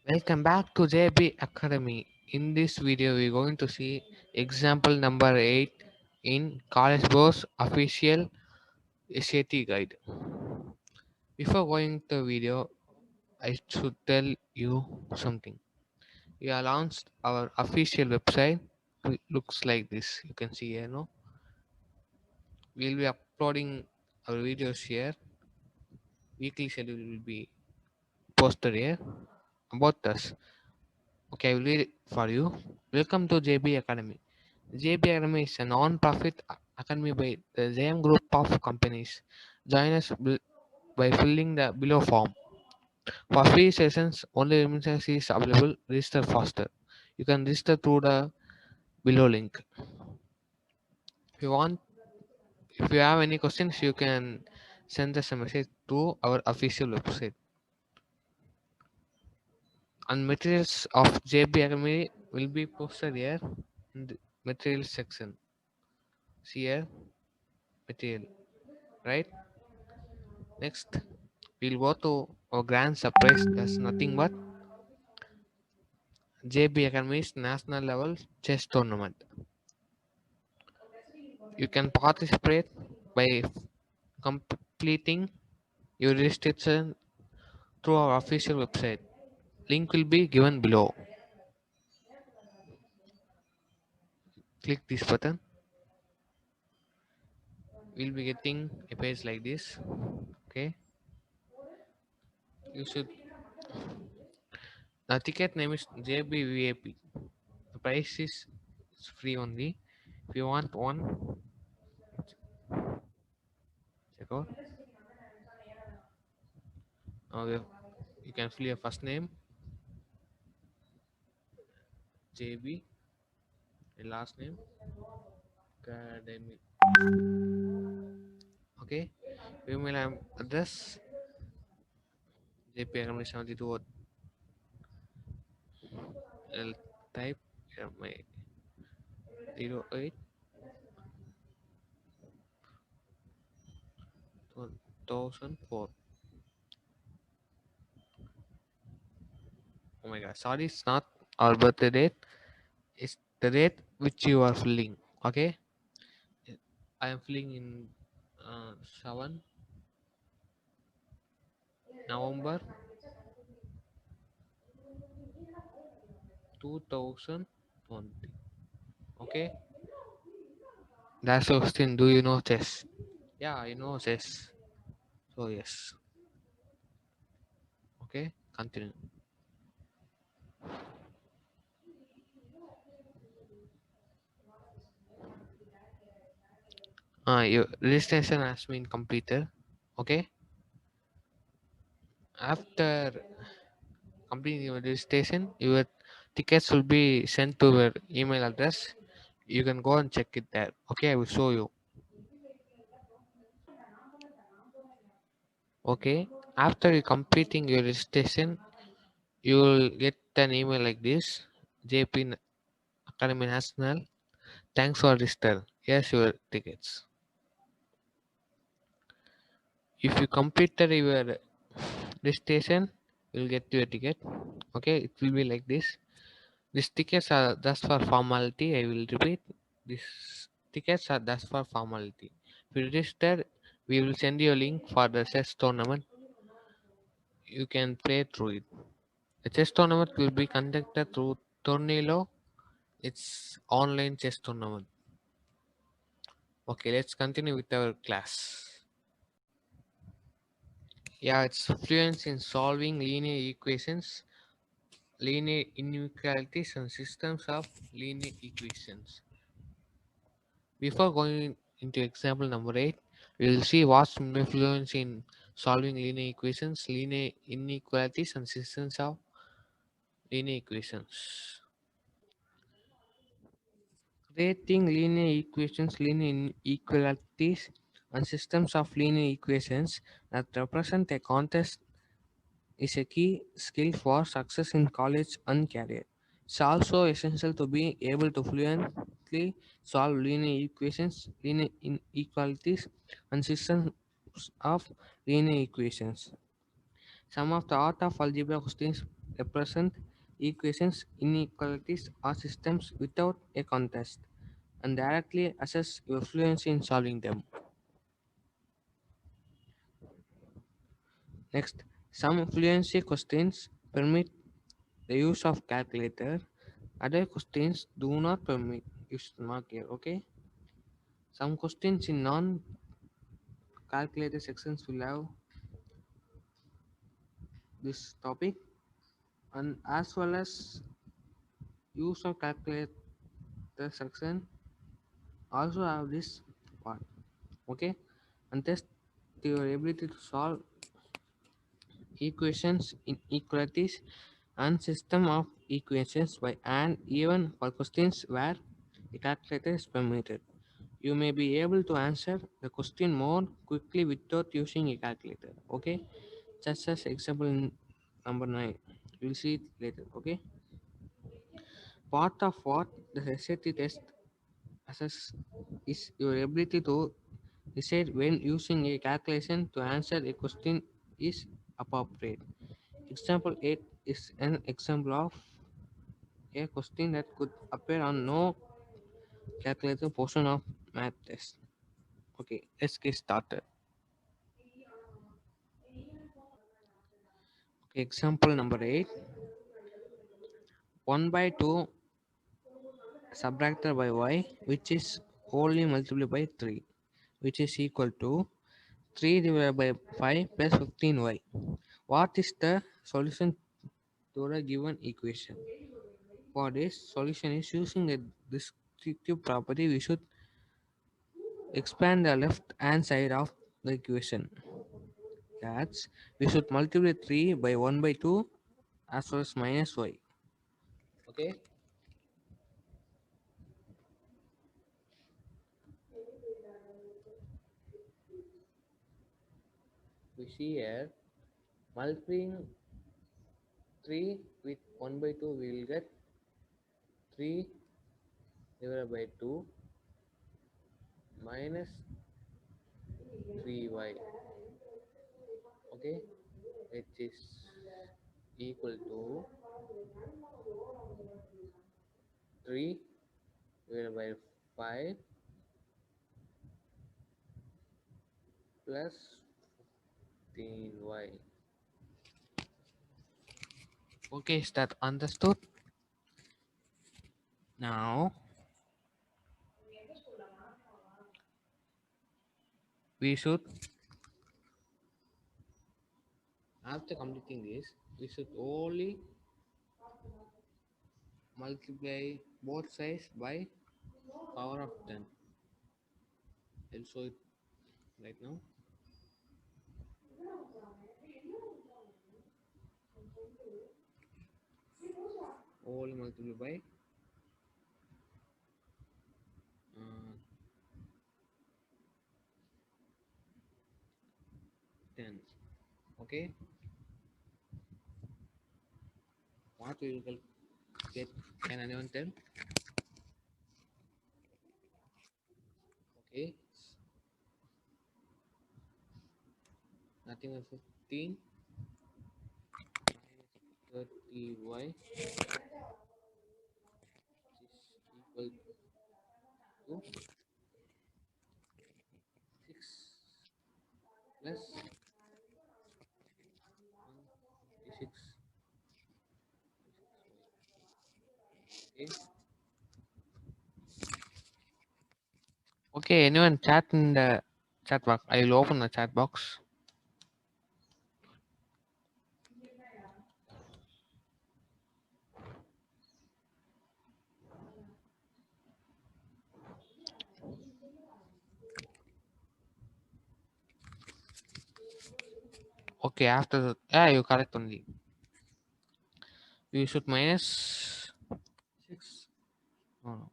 Welcome back to JB Academy. In this video, we're going to see example number 8 in College Board's official SAT guide. Before going to the video, I should tell you something. We have launched our official website. It looks like this. You can see here, no? We'll be uploading our videos here. Weekly schedule will be posted here about us. Okay, I will read it for you. Welcome to JB Academy. JB Academy is a non-profit academy by the same group of companies. Join us by filling the below form. For free sessions, only remittance is available. Register faster. You can register through the below link. If you want, if you have any questions, you can send us a message to our official website. And materials of JB Academy will be posted here in the materials section. See here, material, right? Next, we'll go to our grand surprise. That's nothing but JB Academy's national level chess tournament. You can participate by completing your registration through our official website. Link will be given below. Click this button. We'll be getting a page like this. Okay. You should. The ticket name is JBVAP. The price is free only. If you want one, check out. You can fill your first name JB and last name Academy. Okay, email address JP Academy 72. I'll type here my 08 2004. Oh my god, sorry, it's not our birthday date, it's the date which you are filling. Okay, I am filling in 7 November 2020. Okay, that's the question. Do you know chess? Yeah, I know chess. So, yes. Okay, continue. Your registration has been completed. Okay, after completing your registration, your tickets will be sent to your email address. You can go and check it there. Okay, I will show you. Okay, after you completing your registration, you will get an email like this: JP Academy National. Thanks for register. Here's your tickets. If you completed your registration, you'll get your ticket. Okay, it will be like this. These tickets are just for formality. I will repeat. These tickets are just for formality. If you register, we will send you a link for the chess tournament. You can play through it. The chess tournament will be conducted through Tornillo. It's online chess tournament. Okay, let's continue with our class. Yeah, it's fluency in solving linear equations, linear inequalities, and systems of linear equations. Before going into example number 8, we will see what's fluency in solving linear equations, linear inequalities, and systems of linear equations. Creating linear equations, linear inequalities, and systems of linear equations that represent a context is a key skill for success in college and career. It's also essential to be able to fluently solve linear equations, linear inequalities, and systems of linear equations. Some of the art of algebra questions. represent equations, inequalities, or systems without a contest and directly assess your fluency in solving them. Next, some fluency questions permit the use of calculator. Other questions do not permit. You should mark here, okay? Some questions in non-calculator sections will have this topic and as well as use of calculator section also have this part, okay? And test your ability to solve equations, inequalities, and system of equations by and even for questions where a calculator is permitted. You may be able to answer the question more quickly without using a calculator. Okay, just as example in number 9. We'll see it later. Okay, part of what the SAT test assess is your ability to decide when using a calculation to answer a question is appropriate. Example 8 is an example of a question that could appear on no calculator portion of math test. Okay, let's get started. Okay, example number 8. 1 by 2 subtracted by y, which is wholly multiplied by 3, which is equal to 3 divided by 5 plus 15y. What is the solution to the given equation? For this solution is using a descriptive property, we should expand the left hand side of the equation. That's we should multiply 3 by 1 by 2 as well as minus y. Okay, we see here multiplying 3 with 1 by 2 we will get 3 divided by 2 minus 3y, okay, which is equal to 3 divided by 5 plus 15y. Okay, is that understood? Now we should, after completing this, we should only multiply both sides by power of 10. I'll show it right now. Only multiply by uh, 10. Okay, what we will get? Can anyone tell? Okay, nothing but 15 minus 30y is equal to 6 plus 156. Okay. Okay, anyone chat in the chat box? I will open the chat box. Okay, after the, yeah, you correct only. We should minus 6. No, no.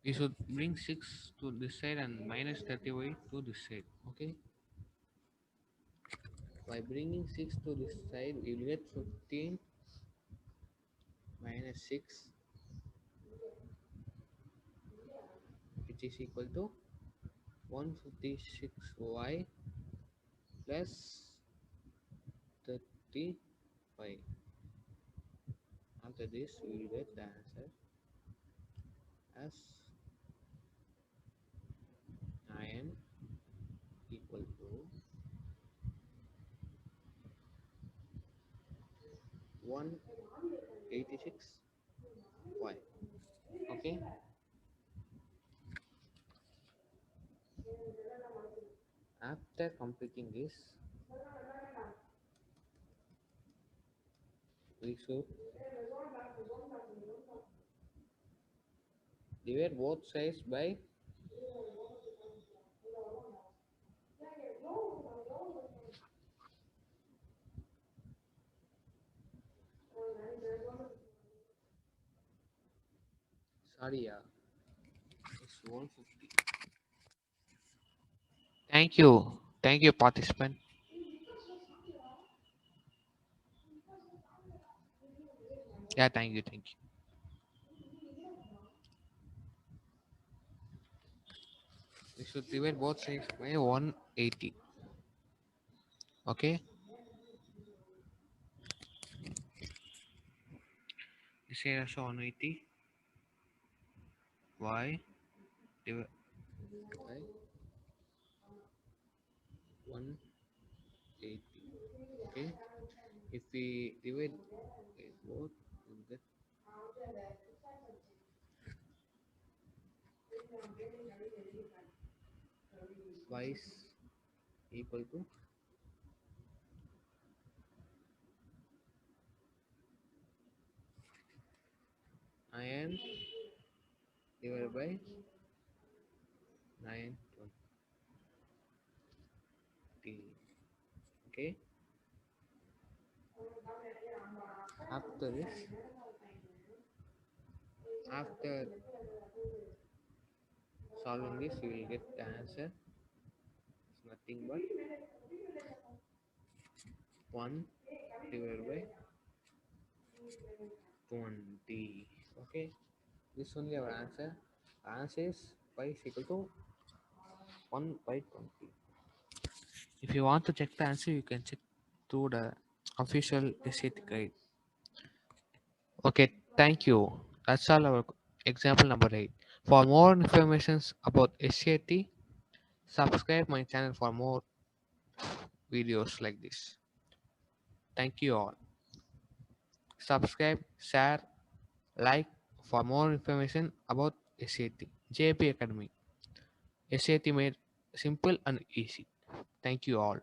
We should bring 6 to this side and minus 30y to this side. Okay. By bringing 6 to this side, we will get 15 minus 6, which is equal to 156y plus 35. After this, we will get the answer as 9 equal to 186y. Okay. After completing this, we should divide both sides by sorry, yeah, it's 150. Thank you, participant. Yeah, thank you. We should divide both sides by 180. Okay, this here also 180 y divided by 180. Okay, if we divide by both, we'll get y is equal to iron divided by 920. Okay, after this, after solving this, you will get the answer. It's nothing but 1 divided by 20. Okay, this is only our answer. Answer is y is equal to 1 by 20. If you want to check the answer, you can check through the official SAT guide. Okay, thank you. That's all our example number 8. For more information about SAT, subscribe my channel for more videos like this. Thank you all. Subscribe, share, like for more information about SAT. JP Academy. SAT made simple and easy. Thank you all.